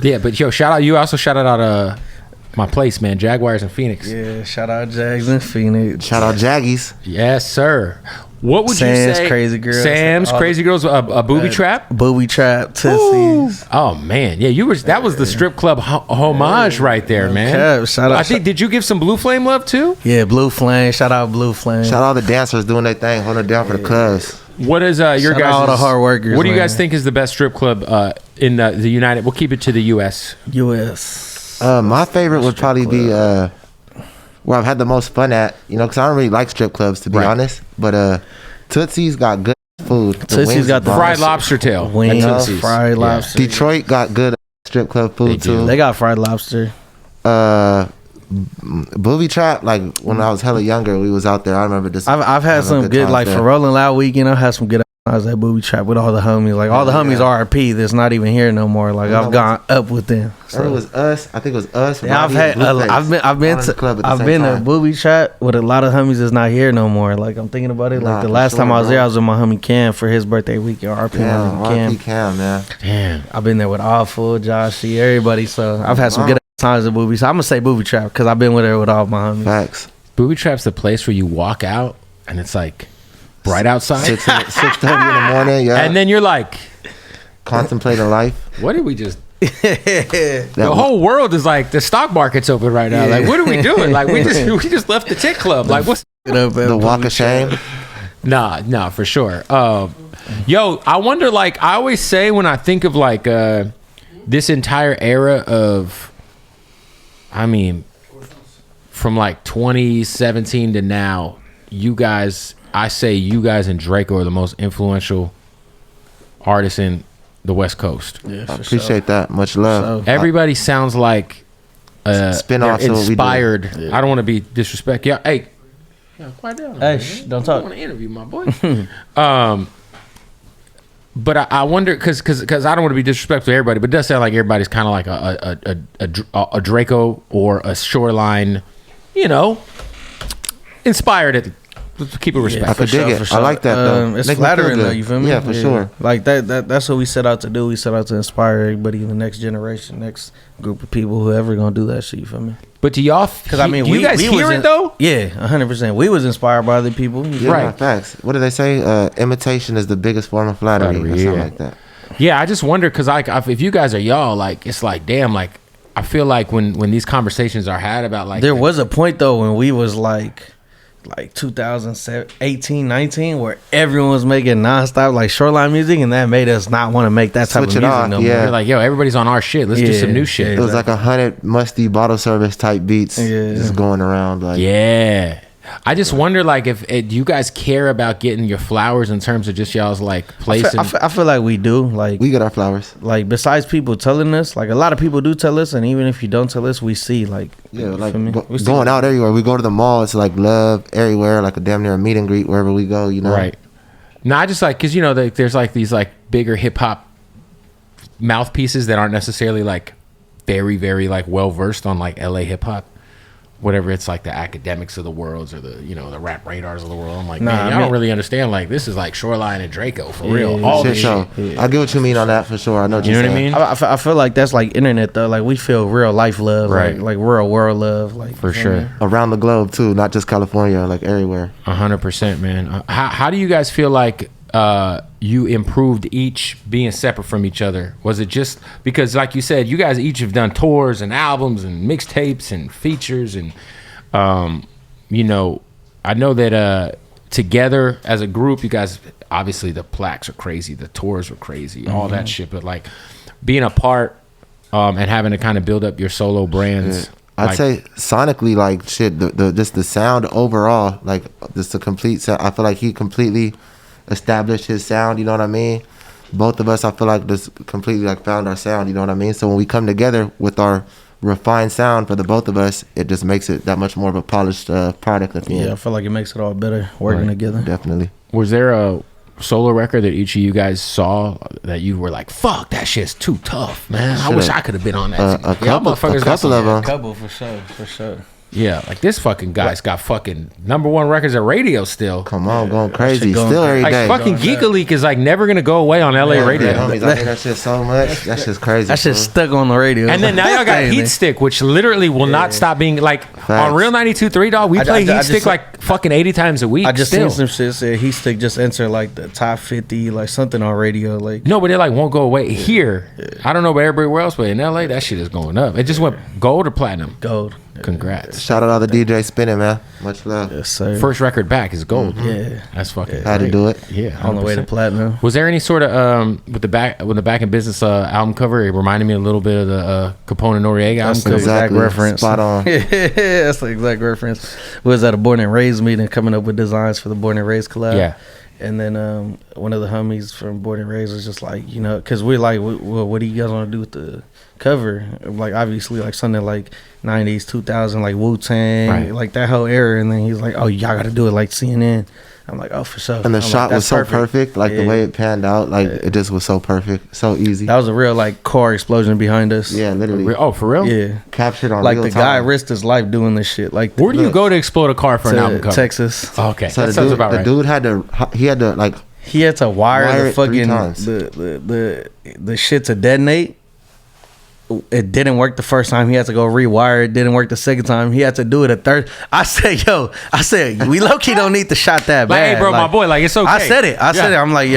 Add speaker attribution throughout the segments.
Speaker 1: Yeah, but yo, shout out. You also shouted out my place, man. Jaguars in Phoenix.
Speaker 2: Yeah, shout out Jags in Phoenix.
Speaker 3: Shout out Jaggies.
Speaker 1: Yes, sir. What would
Speaker 2: Sam's
Speaker 1: you say?
Speaker 2: Crazy Girls.
Speaker 1: Sam's Crazy Girls. A booby trap.
Speaker 2: Booby trap. Tootsies.
Speaker 1: Oh man, yeah, you were. That was the strip club homage right there, man.
Speaker 2: Okay, shout out.
Speaker 1: I think. Did you give some Blue Flame love too?
Speaker 2: Yeah, Blue Flame. Shout out Blue Flame.
Speaker 3: Shout out all the dancers doing their thing, holding it down for the cuz.
Speaker 1: What is your
Speaker 2: Shout
Speaker 1: guys?
Speaker 2: out all the hard workers.
Speaker 1: What do you
Speaker 2: man.
Speaker 1: guys think is the best strip club in the United? We'll keep it to the U.S.
Speaker 2: U.S.
Speaker 3: My favorite would probably be where I've had the most fun at. You know, because I don't really like strip clubs to be honest. But Tootsie's got good food.
Speaker 2: Tootsie's got the
Speaker 1: fried lobster tail.
Speaker 2: Wings,
Speaker 1: Tootsie's.
Speaker 2: fried lobster.
Speaker 3: Detroit got good strip club food too.
Speaker 2: They got fried lobster.
Speaker 3: Booby trap, like when I was hella younger, we was out there. I remember this.
Speaker 2: I've had some good like
Speaker 3: there.
Speaker 2: for Rolling Loud weekend. I had some good. I was at Booby Trap with all the homies. Like all the homies RP that's not even here no more. Like I've gone up with them.
Speaker 3: So it was us. I think it was us.
Speaker 2: Yeah, I've been to Booby Trap with a lot of homies that's not here no more. Like I'm thinking about it. Like the last time I was there, I was with my homie Cam for his birthday weekend. RP
Speaker 3: Cam, man.
Speaker 1: Damn.
Speaker 2: I've been there with Awful, Joshy, everybody. So I've had some good times at Booby. So I'm gonna say Booby Trap because I've been with her with all my homies.
Speaker 3: Facts.
Speaker 1: Booby Trap's the place where you walk out and it's like bright outside.
Speaker 3: 6:30 in the morning, yeah.
Speaker 1: And then you're like
Speaker 3: contemplating life.
Speaker 1: What did we just the whole world is like the stock market's open right now. Like what are we doing? Like we just left the Tick Club. Like what's
Speaker 3: the walk of shame?
Speaker 1: Nah, for sure. Yo, I wonder, like I always say when I think of like this entire era of, I mean, from like 2017 to now, I say you guys and Draco are the most influential artists in the West Coast.
Speaker 2: Yeah,
Speaker 3: I appreciate that. Much love.
Speaker 1: Everybody sounds like
Speaker 3: spin-offs of what we do.
Speaker 1: inspired. I don't want to be disrespectful. Yeah, hey, quiet down.
Speaker 2: Hey, don't talk.
Speaker 1: I want to interview my boy. But I wonder because I don't want to be disrespectful to everybody, but it does sound like everybody's kind of like a Draco or a Shoreline, you know, inspired at. Let's keep it respectful.
Speaker 3: I could dig it.
Speaker 2: Sure.
Speaker 3: I like that though.
Speaker 2: It's flattering though. You feel me?
Speaker 3: Yeah, for sure.
Speaker 2: Like that's what we set out to do. We set out to inspire everybody in the next generation, next group of people, whoever gonna do that shit. You feel me?
Speaker 1: But do y'all? Because I mean, you guys hear it though?
Speaker 2: Yeah, 100%. We was inspired by other people.
Speaker 3: Yeah,
Speaker 1: right.
Speaker 3: Facts. What do they say? Imitation is the biggest form of flattery or something like that.
Speaker 1: Yeah, I just wonder because if you guys are y'all, like it's like damn, like I feel like when these conversations are had about like
Speaker 2: there was a point though when we was like 2018, 19, where everyone was making nonstop like Shoreline music, and that made us not want to make that type of music no more.
Speaker 1: We're like, yo, everybody's on our shit. Let's do some new shit.
Speaker 3: It was like 100 musty bottle service type beats just going around. Like,
Speaker 1: yeah. I just wonder, like, if you guys care about getting your flowers in terms of just y'all's like place.
Speaker 2: I feel like we do. Like
Speaker 3: we get our flowers.
Speaker 2: Like besides people telling us, like a lot of people do tell us, and even if you don't tell us, we see like
Speaker 3: like going out everywhere. We go to the mall. It's like love everywhere. Like a damn near a meet and greet wherever we go. You know,
Speaker 1: right? No, I just like because you know there's like these like bigger hip hop mouthpieces that aren't necessarily like very very like well versed on like LA hip hop. Whatever it's like the academics of the world or the the rap radars of the world. I'm like, man, I don't really understand. Like this is like Shoreline and Draco for real. All this shit.
Speaker 3: I get what you mean on that for sure. I know what you
Speaker 1: know what I mean.
Speaker 2: I feel like that's like internet though. Like we feel real life love, right? Like real world love, like
Speaker 1: for sure.
Speaker 3: Around the globe too, not just California, like everywhere.
Speaker 1: 100%, man. How do you guys feel like you improved each being separate from each other? Was it just because, like you said, you guys each have done tours and albums and mixtapes and features and I know that together as a group, you guys obviously the plaques are crazy, the tours were crazy, all that shit. But like being apart and having to kind of build up your solo brands.
Speaker 3: Yeah. I'd say sonically, like shit, the just the sound overall, like just the complete sound. I feel like he completely established his sound, you know what I mean? Both of us, I feel like just completely like found our sound, you know what I mean? So when we come together with our refined sound for the both of us, it just makes it that much more of a polished product at the end.
Speaker 2: I feel like it makes it all better working together.
Speaker 3: Definitely.
Speaker 1: Was there a solo record that each of you guys saw that you were like, fuck, that shit's too tough, man? I wish I could have been on that.
Speaker 3: A couple of them.
Speaker 2: A couple for sure.
Speaker 1: Yeah, like this fucking guy's got fucking #1 records at radio still.
Speaker 3: Come on, going crazy. Still every
Speaker 1: Like
Speaker 3: day.
Speaker 1: fucking Geek Leak is like never gonna go away on LA radio.
Speaker 3: Homies, I hear that shit so much. That shit's crazy.
Speaker 2: That shit's stuck on the radio.
Speaker 1: And then now y'all got Heat Stick, which literally will not stop being like on Real 92.3, dog. We play Heat Stick like fucking 80 times a week.
Speaker 2: I just seen some shit said Heat Stick just entered like the top 50, like something on radio. Like
Speaker 1: no, but it like won't go away here. I don't know about everywhere else, but in LA, that shit is going up. It just went gold or platinum.
Speaker 2: Gold.
Speaker 1: Congrats.
Speaker 3: Shout out all the DJs spinning, man. Much love.
Speaker 2: Yes, sir.
Speaker 1: First record back is gold.
Speaker 2: Yeah,
Speaker 1: that's fucking.
Speaker 3: Had to do it.
Speaker 1: Yeah, 100%.
Speaker 2: On the way to platinum.
Speaker 1: Was there any sort of with the back in business album cover? It reminded me a little bit of the Capone and Noriega album
Speaker 2: That's the
Speaker 1: cover.
Speaker 2: exact reference.
Speaker 3: Spot on.
Speaker 2: Yeah, that's the exact reference. We was at a Born and Raised meeting, coming up with designs for the Born and Raised collab.
Speaker 1: Yeah.
Speaker 2: And then one of the homies from Born and Raised was just like, you know, because we're like, well, what do you guys want to do with the cover? Like, obviously, like something like 90s, 2000, like Wu-Tang,
Speaker 1: right.
Speaker 2: Like that whole era. And then he's like, oh, y'all got to do it like CNN. I'm like, oh, for sure.
Speaker 3: And the
Speaker 2: I'm
Speaker 3: shot
Speaker 2: like,
Speaker 3: was so perfect. Like the way it panned out, like it just was so perfect, so easy.
Speaker 2: That was a real like car explosion behind us.
Speaker 3: Yeah, literally.
Speaker 1: Oh, for real?
Speaker 2: Yeah.
Speaker 3: Captured on
Speaker 2: like
Speaker 3: real
Speaker 2: the
Speaker 3: time.
Speaker 2: guy risked his life doing this shit. Like,
Speaker 1: where do you go to explode a car for an album cover?
Speaker 2: Texas.
Speaker 1: Oh, okay,
Speaker 3: So
Speaker 1: that sounds about right.
Speaker 3: The dude had to like.
Speaker 2: He had to wire the
Speaker 3: it 3
Speaker 2: fucking
Speaker 3: times.
Speaker 2: the shit to detonate. It didn't work the first time. He had to go rewire. It didn't work the second time. He had to do it a third. I said, we low key don't need the shot that
Speaker 1: Like,
Speaker 2: bad.
Speaker 1: hey, bro,
Speaker 2: like,
Speaker 1: my boy, like it's okay.
Speaker 2: I said it. I'm like,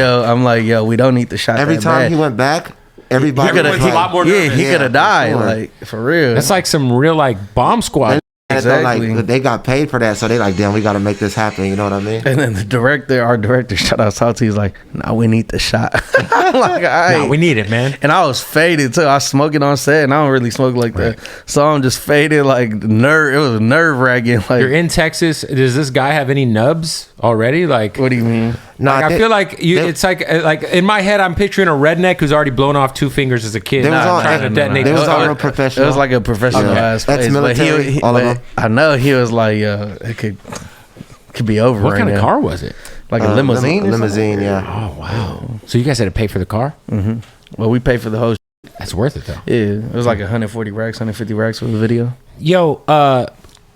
Speaker 2: yo, we don't need the shot.
Speaker 3: Every
Speaker 2: that
Speaker 3: time
Speaker 2: bad.
Speaker 3: he went back, everybody
Speaker 1: He
Speaker 3: was
Speaker 1: a lot more
Speaker 2: Yeah,
Speaker 1: nervous.
Speaker 2: he could have died.
Speaker 3: for sure.
Speaker 2: Like for real.
Speaker 1: That's like some real like bomb squad.
Speaker 2: Exactly.
Speaker 3: Like, they got paid for that, so they like, damn, we got to make this happen. You know what I mean?
Speaker 2: And then our director, shout out Salty, he's like, "Nah, we need the shot." I'm like,
Speaker 1: Nah, we need it, man.
Speaker 2: And I was faded too. I was smoking on set, and I don't really smoke like that, so I'm just faded. Like it was nerve wracking. Like,
Speaker 1: You're in Texas. Does this guy have any nubs already? Like,
Speaker 2: what do you mean?
Speaker 3: Nah,
Speaker 1: like, I feel like it's like in my head, I'm picturing a redneck who's already blown off 2 fingers as a kid.
Speaker 3: They was all-
Speaker 1: trying to detonate.
Speaker 3: They was
Speaker 1: those
Speaker 3: all
Speaker 1: cars.
Speaker 3: real professional.
Speaker 2: It was like a professional ass place.
Speaker 3: Ex-military, all of them.
Speaker 2: I know he was like, it could be over.
Speaker 1: What
Speaker 2: right
Speaker 1: kind of
Speaker 2: now.
Speaker 1: car was it?
Speaker 2: Like a limousine.
Speaker 3: Limousine, yeah.
Speaker 1: Oh wow! So you guys had to pay for the car?
Speaker 2: Mm-hmm. Well, we paid for the whole.
Speaker 1: That's worth it though.
Speaker 2: Yeah, it was like 140 racks, 150 racks for the video.
Speaker 1: Yo,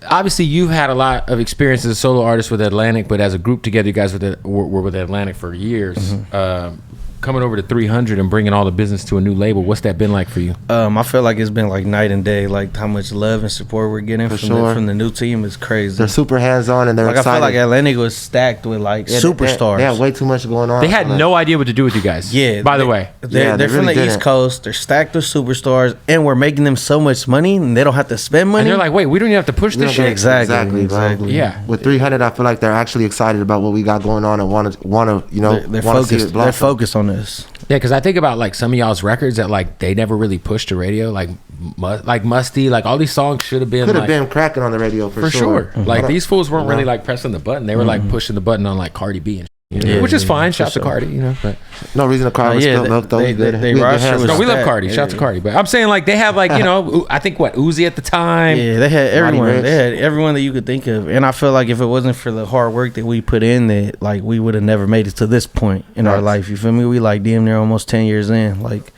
Speaker 1: obviously you've had a lot of experience as a solo artist with Atlantic, but as a group together, you guys were with Atlantic for years.
Speaker 2: Mm-hmm.
Speaker 1: Coming over to 300 and bringing all the business to a new label, what's that been like for you?
Speaker 2: I feel like it's been like night and day. Like how much love and support we're getting from the new team is crazy.
Speaker 3: They're super hands on and they're
Speaker 2: like
Speaker 3: excited.
Speaker 2: I feel like Atlantic was stacked with like superstars.
Speaker 3: They had way too much going on.
Speaker 1: They had no idea what to do with you guys.
Speaker 2: Yeah.
Speaker 1: By the way,
Speaker 2: they're
Speaker 3: they
Speaker 2: from
Speaker 3: really
Speaker 2: the East
Speaker 3: didn't.
Speaker 2: Coast. They're stacked with superstars, and we're making them so much money, and they don't have to spend money.
Speaker 1: and they're like, wait, we don't even have to push this shit.
Speaker 2: Exactly.
Speaker 3: bro.
Speaker 1: Yeah.
Speaker 3: With 300, I feel like they're actually excited about what we got going on and want to you know,
Speaker 2: They're
Speaker 3: want to see
Speaker 2: focused.
Speaker 3: it
Speaker 2: They're
Speaker 3: blossom.
Speaker 2: focused on this.
Speaker 1: Yeah, because I think about like some of y'all's records that like they never really pushed to radio, like Musty, like all these songs should have been
Speaker 3: Could have
Speaker 1: like,
Speaker 3: been cracking on the radio for
Speaker 1: sure. Like these fools weren't really like pressing the button; they were like pushing the button on like Cardi B and shit, you know? Which is fine. Shout out to Cardi, you know. But
Speaker 3: No reason to cry.
Speaker 2: Yeah,
Speaker 3: Milk though.
Speaker 2: they
Speaker 3: Good.
Speaker 2: roster
Speaker 3: Good hands
Speaker 2: was-
Speaker 1: no, we love
Speaker 2: that,
Speaker 1: Cardi. Shout out to
Speaker 2: yeah.
Speaker 1: Cardi. But I'm saying like they have like you know I think Uzi at the time.
Speaker 2: Yeah, they had everyone.
Speaker 3: Rich.
Speaker 2: They had everyone that you could think of, and I feel like if it wasn't for the hard work that we put in, that like we would have never made it to this point in our
Speaker 3: Right.
Speaker 2: life. You feel me? We like damn near almost 10 years in. Like